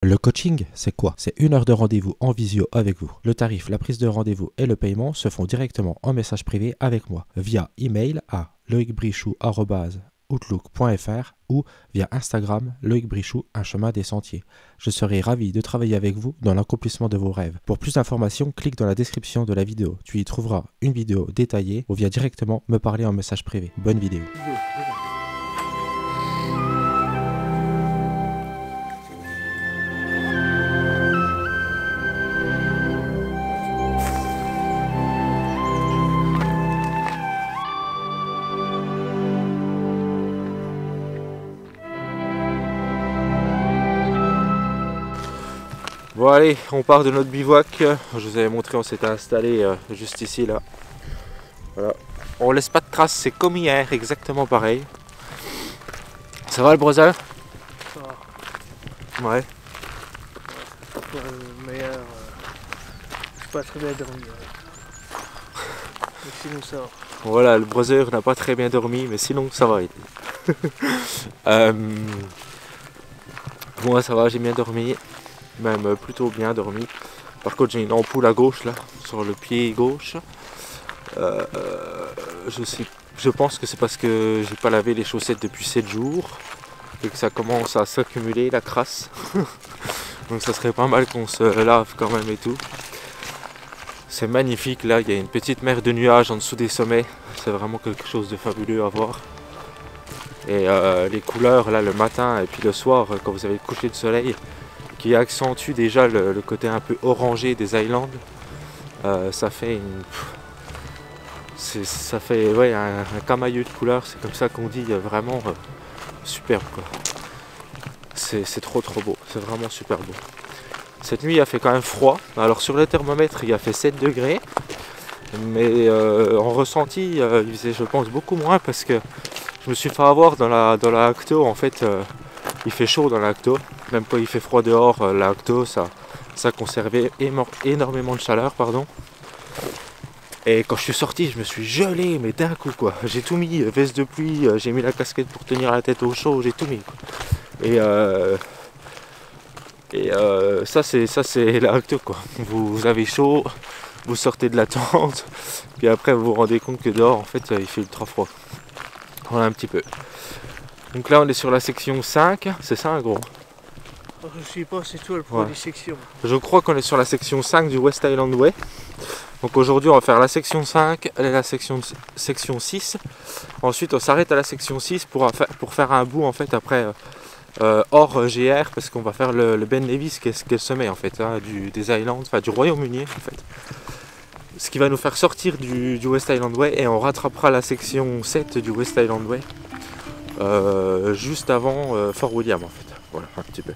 Le coaching, c'est quoi? C'est 1 heure de rendez-vous en visio avec vous. Le tarif, la prise de rendez-vous et le paiement se font directement en message privé avec moi via email à loicbrichou@outlook.fr ou via Instagram Loïc Brichou, un chemin des sentiers. Je serai ravi de travailler avec vous dans l'accomplissement de vos rêves. Pour plus d'informations, clique dans la description de la vidéo. Tu y trouveras une vidéo détaillée ou viens directement me parler en message privé. Bonne vidéo. Bon allez, on part de notre bivouac. Je vous avais montré, on s'était installé juste ici là. Voilà. On laisse pas de traces, c'est comme hier, exactement pareil. Ça va le brother? Ça va. Ouais. Pour le meilleur, j'ai pas très bien dormi. Mais sinon ça va. Voilà, le brother n'a pas très bien dormi, mais sinon ça va. Moi ça va, j'ai bien dormi. Même plutôt bien dormi. Par contre j'ai une ampoule à gauche là, sur le pied gauche. Je pense que c'est parce que j'ai pas lavé les chaussettes depuis 7 jours et que ça commence à s'accumuler la crasse. Donc ça serait pas mal qu'on se lave quand même et tout. C'est magnifique là, il y a une petite mer de nuages en dessous des sommets. C'est vraiment quelque chose de fabuleux à voir. Et les couleurs là le matin et puis le soir quand vous avez le coucher de soleil qui accentue déjà le côté un peu orangé des Highlands. Ça fait une... ça fait ouais, un camailleux de couleurs, c'est comme ça qu'on dit, vraiment superbe quoi. C'est trop beau, c'est vraiment super beau. Cette nuit il a fait quand même froid, alors sur le thermomètre il a fait 7 degrés, mais en ressenti il faisait je pense beaucoup moins parce que je me suis fait avoir dans la Acto en fait. Il fait chaud dans l'Acto, même quand il fait froid dehors, l'Acto ça conservait énormément de chaleur, pardon. Et quand je suis sorti, je me suis gelé, mais d'un coup quoi. J'ai tout mis, veste de pluie, j'ai mis la casquette pour tenir la tête au chaud, j'ai tout mis quoi. Et ça c'est l'Acto quoi. Vous avez chaud, vous sortez de la tente, puis après vous vous rendez compte que dehors en fait il fait ultra froid. Voilà un petit peu. Donc là on est sur la section 5, c'est ça un gros? Je sais pas, c'est toi le pro des sections. Je crois qu'on est sur la section 5 du West Highland Way. Donc aujourd'hui on va faire la section 5, la section 6. Ensuite on s'arrête à la section 6 pour faire un bout en fait après hors GR parce qu'on va faire le Ben Nevis qui est le sommet en fait hein, des Highlands, enfin du Royaume-Uni en fait. Ce qui va nous faire sortir du West Highland Way et on rattrapera la section 7 du West Highland Way. Juste avant Fort William en fait, voilà un petit peu.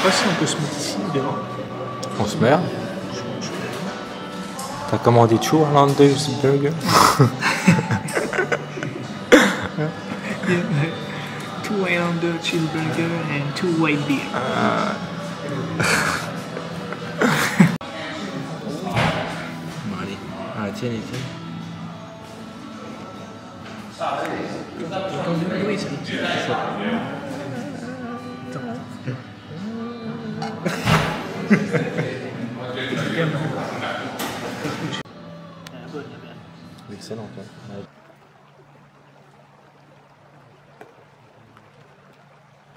pas si on peut se mettre ici dehors. On se met. T'as commandé two Islanders Burger? Two Islander cheeseburger and two white beer. Allez, ah, tiens, tiens. Oui, c'est Excellent.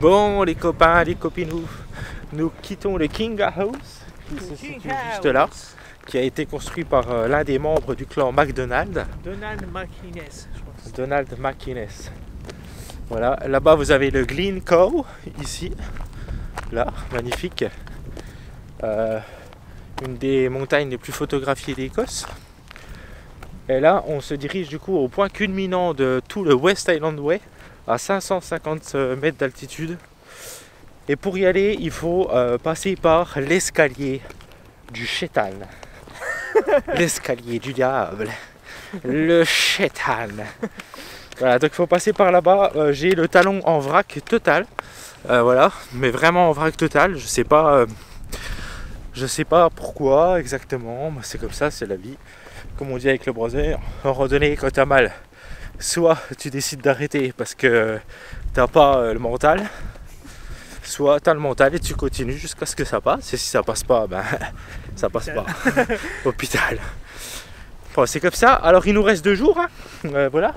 Bon, les copains, les copines, nous quittons le King House qui se situe juste là, qui a été construit par l'un des membres du clan McDonald. Donald McInnes, je pense. Donald McInnes. Voilà, là-bas vous avez le Glencoe, ici, là, magnifique. Une des montagnes les plus photographiées d'Écosse. Et là, on se dirige du coup au point culminant de tout le West Highland Way, à 550 mètres d'altitude. Et pour y aller, il faut passer par l'escalier du Chétan. L'escalier du diable. Le Chétan. Voilà, donc il faut passer par là-bas. J'ai le talon en vrac total. Voilà, mais vraiment en vrac total. Je sais pas pourquoi exactement. C'est comme ça, c'est la vie. Comme on dit avec le brother, en randonnée, quand t'as mal, soit tu décides d'arrêter parce que t'as pas le mental, soit t'as le mental et tu continues jusqu'à ce que ça passe. Et si ça passe pas, ben ça passe pas. Hôpital. Bon, c'est comme ça. Alors il nous reste 2 jours. Hein. Voilà.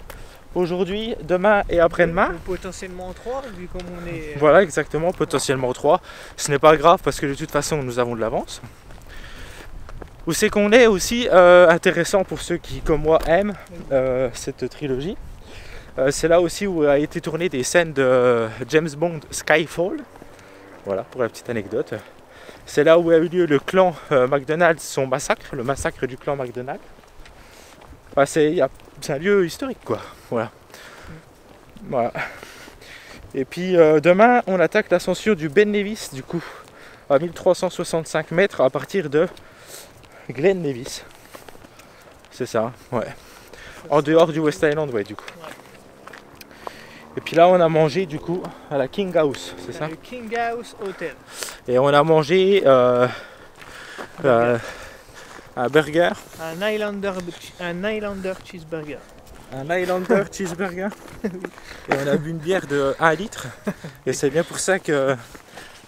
Aujourd'hui, demain et après-demain. Potentiellement 3, vu comme on est. Voilà, exactement. Potentiellement 3. Ce n'est pas grave parce que de toute façon, nous avons de l'avance. Où c'est qu'on est aussi intéressant pour ceux qui, comme moi, aiment cette trilogie. C'est là aussi où a été tourné des scènes de James Bond Skyfall. Voilà, pour la petite anecdote. C'est là où a eu lieu le clan McDonald, son massacre, le massacre du clan McDonald. Enfin, c'est un lieu historique, quoi. Voilà. Voilà. Et puis demain, on attaque l'ascension du Ben Nevis, du coup, à 1365 mètres à partir de Glen Nevis. C'est ça, ouais. En dehors du West Highland, ouais, du coup. Ouais. Et puis là, on a mangé, du coup, à la King House, c'est ça? Le King House Hotel. Et on a mangé un burger. Un Highlander cheeseburger. Un Highlander cheeseburger. Et on a bu une bière de 1 litre. Et c'est bien pour ça que...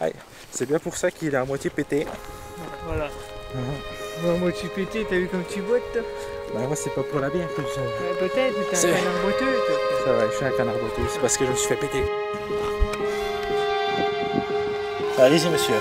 Ouais, c'est bien pour ça qu'il est à moitié pété. Voilà. Bon, moi tu pétais, t'as vu comme tu boites toi? Bah moi c'est pas pour la bière que je... Peut-être, mais t'es un canard boiteux toi. C'est vrai, je suis un canard boiteux, c'est parce que je me suis fait péter. Allez-y monsieur.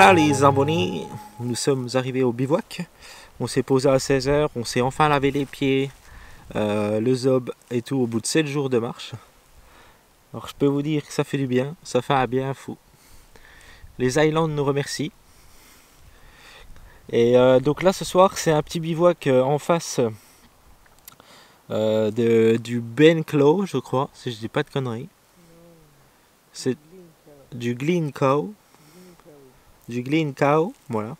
voilà les abonnés, nous sommes arrivés au bivouac. On s'est posé à 16 h, on s'est enfin lavé les pieds, le zob et tout au bout de 7 jours de marche. Alors je peux vous dire que ça fait du bien, ça fait un bien fou. Les Highlands nous remercient. Et donc là ce soir c'est un petit bivouac en face du Ben Clough, je crois, si je dis pas de conneries. C'est du Glencoe. Du Glencoe, voilà.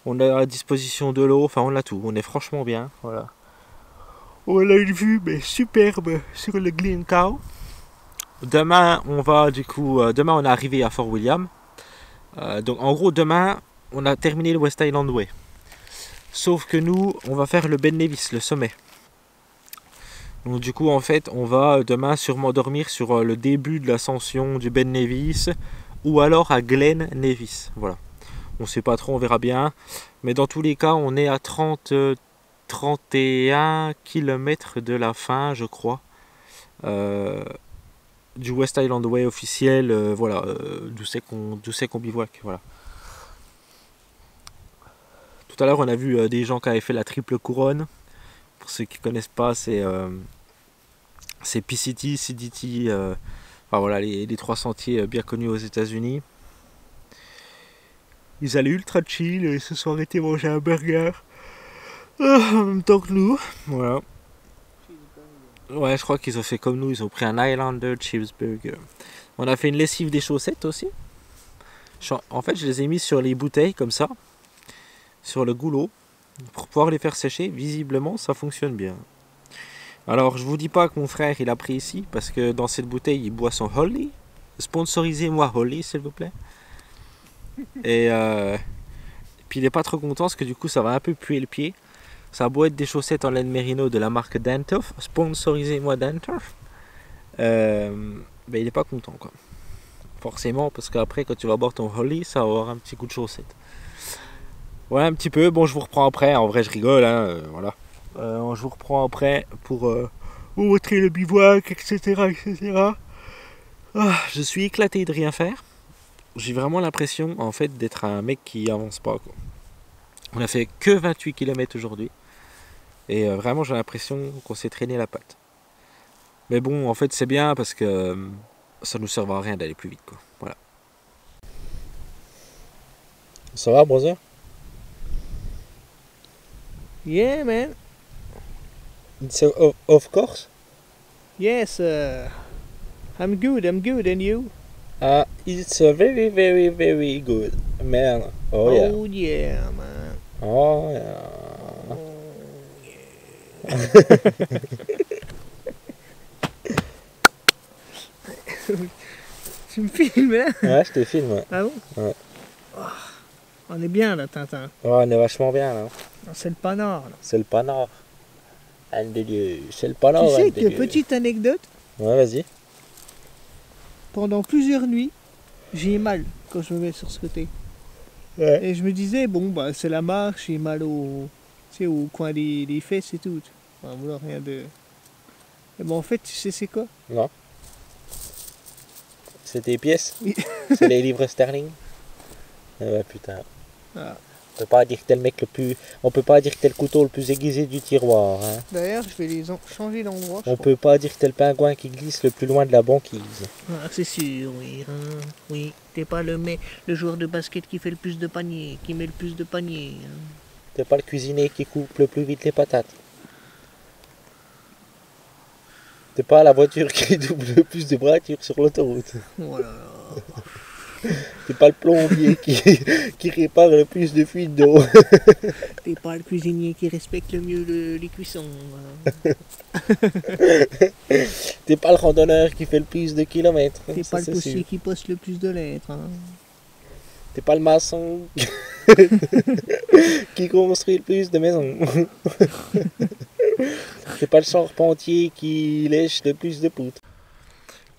On a à disposition de l'eau, enfin on a tout, on est franchement bien, voilà. On a une vue mais superbe sur le Glencoe. Demain on va du coup, demain on est arrivé à Fort William. Donc en gros demain on a terminé le West Highland Way. Sauf que nous on va faire le Ben Nevis, le sommet. Donc du coup en fait on va demain sûrement dormir sur le début de l'ascension du Ben Nevis ou alors à Glen Nevis, voilà. On sait pas trop, on verra bien. Mais dans tous les cas, on est à 31 km de la fin, je crois. Du West Highland Way officiel, voilà, d'où c'est qu'on bivouac, voilà. Tout à l'heure, on a vu des gens qui avaient fait la triple couronne. Pour ceux qui ne connaissent pas, c'est PCT, CDT, enfin voilà, les 3 sentiers bien connus aux États-Unis. Ils allaient ultra chill et se sont arrêtés manger un burger en même temps que nous. Voilà. Ouais, je crois qu'ils ont fait comme nous, ils ont pris un Highlander cheeseburger. On a fait une lessive des chaussettes aussi. En fait, je les ai mis sur les bouteilles comme ça, sur le goulot, pour pouvoir les faire sécher. Visiblement, ça fonctionne bien. Alors, je vous dis pas que mon frère il a pris ici, parce que dans cette bouteille, il boit son Holly. Sponsorisez-moi Holly, s'il vous plaît. Et puis il est pas trop content parce que du coup ça va un peu puer le pied. Ça a beau être des chaussettes en laine mérino de la marque Dantoff, sponsorisez-moi Dantoff. Ben il est pas content quoi. Forcément parce qu'après quand tu vas boire ton Holly ça va avoir un petit coup de chaussette. Voilà un petit peu, bon je vous reprends après, en vrai je rigole hein, voilà. Je vous reprends après pour vous montrer le bivouac etc. Ah, je suis éclaté de rien faire. J'ai vraiment l'impression en fait d'être un mec qui avance pas quoi. On a fait que 28 km aujourd'hui et vraiment j'ai l'impression qu'on s'est traîné la patte. Mais bon en fait c'est bien parce que ça nous servira à rien d'aller plus vite quoi. Voilà. Ça va brother? Yeah, man. It's of course. Yes, I'm good, and you? It's very very very good man. Oh yeah. Oh yeah, man. Oh yeah. Tu me filmes là? Ouais, je te filme. Ouais. Ah bon? Ouais. Oh, on est bien là, Tintin. Ouais, on est vachement bien là. C'est le Panard là. C'est le Panard. Un des lieux. C'est le Panard. Tu sais que petite anecdote, Ouais, vas-y. pendant plusieurs nuits, j'ai mal quand je me mets sur ce côté. Ouais. Et je me disais, bon, bah c'est la marche, j'ai mal au coin des fesses et tout. Enfin, voilà, rien de. Et bon, en fait, tu sais, c'est quoi? Non. C'est tes pièces? Oui. C'est les livres sterling? Ouais, putain. Ah. On peut pas dire que t'es le mec le plus. On peut pas dire que t'es le couteau le plus aiguisé du tiroir. Hein. D'ailleurs, je vais changer d'endroit. On peut pas dire que t'es le pingouin qui glisse le plus loin de la banquise. Ah, c'est sûr, oui. Hein. Oui, t'es pas le joueur de basket qui fait le plus de paniers, qui met le plus de paniers. Hein. T'es pas le cuisinier qui coupe le plus vite les patates. T'es pas la voiture qui double le plus de voitures sur l'autoroute. Oh là là. T'es pas le plombier qui répare le plus de fuites d'eau. T'es pas le cuisinier qui respecte le mieux les cuissons. Hein. T'es pas le randonneur qui fait le plus de kilomètres. T'es pas le postier qui poste le plus de lettres. Hein. T'es pas le maçon qui construit le plus de maisons. T'es pas le charpentier qui lèche le plus de poutres.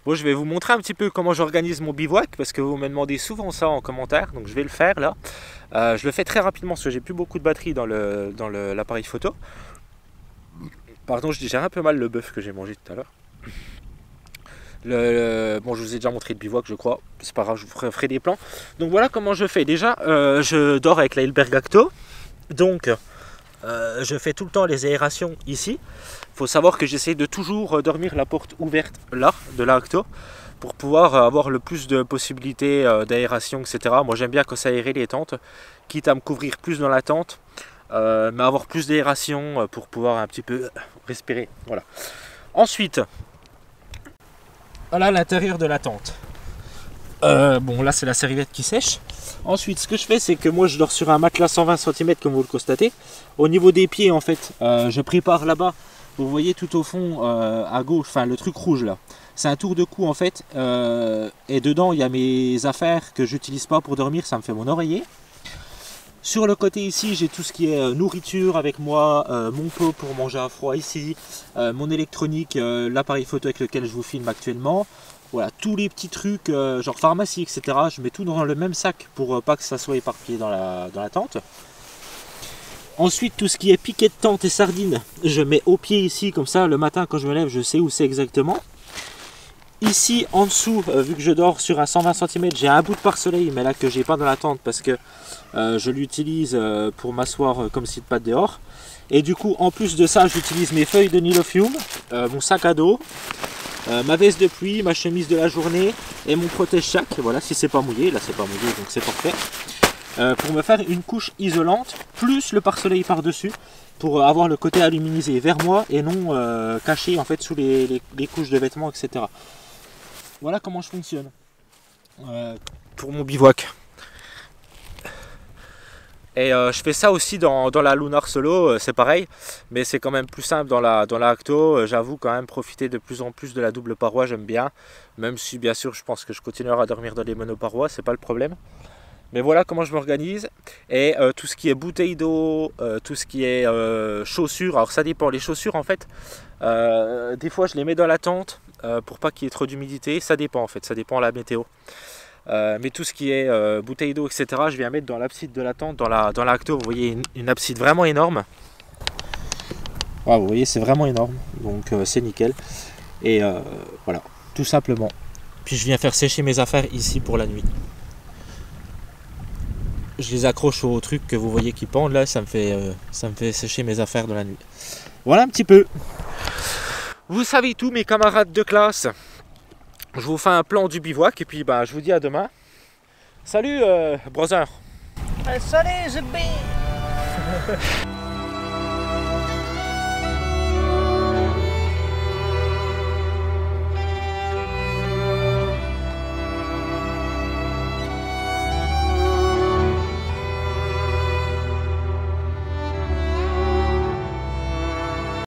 Bon, je vais vous montrer un petit peu comment j'organise mon bivouac parce que vous me demandez souvent ça en commentaire, donc je vais le faire là. Je le fais très rapidement parce que j'ai plus beaucoup de batterie dans l'appareil photo. Pardon, je digère un peu mal le bœuf que j'ai mangé tout à l'heure. Bon, je vous ai déjà montré le bivouac, je crois. C'est pas grave, je vous ferai des plans. Donc voilà comment je fais. Déjà, je dors avec la Hilbert Acto. Donc, je fais tout le temps les aérations ici. Il faut savoir que j'essaie de toujours dormir la porte ouverte là, de la Acto, pour pouvoir avoir le plus de possibilités d'aération, etc. Moi, j'aime bien quand ça aéré les tentes, quitte à me couvrir plus dans la tente, mais avoir plus d'aération pour pouvoir un petit peu respirer. Voilà. Ensuite, voilà l'intérieur de la tente. Bon, là c'est la serviette qui sèche. Ensuite, ce que je fais, c'est que moi je dors sur un matelas 120 cm comme vous le constatez. Au niveau des pieds, en fait, je prépare là-bas. Vous voyez tout au fond à gauche, enfin le truc rouge là. C'est un tour de cou en fait. Et dedans, il y a mes affaires que j'utilise pas pour dormir. Ça me fait mon oreiller. Sur le côté ici, j'ai tout ce qui est nourriture avec moi, mon pot pour manger à froid ici, mon électronique, l'appareil photo avec lequel je vous filme actuellement. Voilà, tous les petits trucs, genre pharmacie, etc. Je mets tout dans le même sac pour pas que ça soit éparpillé dans la tente. Ensuite, tout ce qui est piquet de tente et sardines, je mets au pied ici, comme ça, le matin quand je me lève, je sais où c'est exactement. Ici, en dessous, vu que je dors sur un 120 cm, j'ai un bout de pare-soleil, mais là que j'ai pas dans la tente parce que je l'utilise pour m'asseoir comme si de pas dehors. Et du coup, en plus de ça, j'utilise mes feuilles de Nilofium, mon sac à dos, ma veste de pluie, ma chemise de la journée et mon protège-chac. Voilà, si c'est pas mouillé, là c'est pas mouillé donc c'est parfait. Pour me faire une couche isolante, plus le pare-soleil par-dessus, pour avoir le côté aluminisé vers moi et non caché en fait sous les couches de vêtements, etc. Voilà comment je fonctionne pour mon bivouac. Et je fais ça aussi dans la Lunar Solo, c'est pareil, mais c'est quand même plus simple dans la Acto. J'avoue quand même profiter de plus en plus de la double paroi, j'aime bien. Même si bien sûr je pense que je continuerai à dormir dans les monoparois, c'est pas le problème. Mais voilà comment je m'organise. Et tout ce qui est bouteille d'eau, tout ce qui est chaussures, alors ça dépend. Les chaussures en fait, des fois je les mets dans la tente pour pas qu'il y ait trop d'humidité. Ça dépend en fait, ça dépend de la météo. Mais tout ce qui est bouteille d'eau, etc., je viens mettre dans l'abside de la tente, dans la Acto. Vous voyez une abside vraiment énorme. Ah, vous voyez, c'est vraiment énorme, donc c'est nickel. Et voilà, tout simplement. Puis je viens faire sécher mes affaires ici pour la nuit. Je les accroche au truc que vous voyez qui pendent là, ça me fait sécher mes affaires de la nuit. Voilà un petit peu. Vous savez tout, mes camarades de classe. Je vous fais un plan du bivouac et puis bah, je vous dis à demain. Salut brother. Salut, the bee.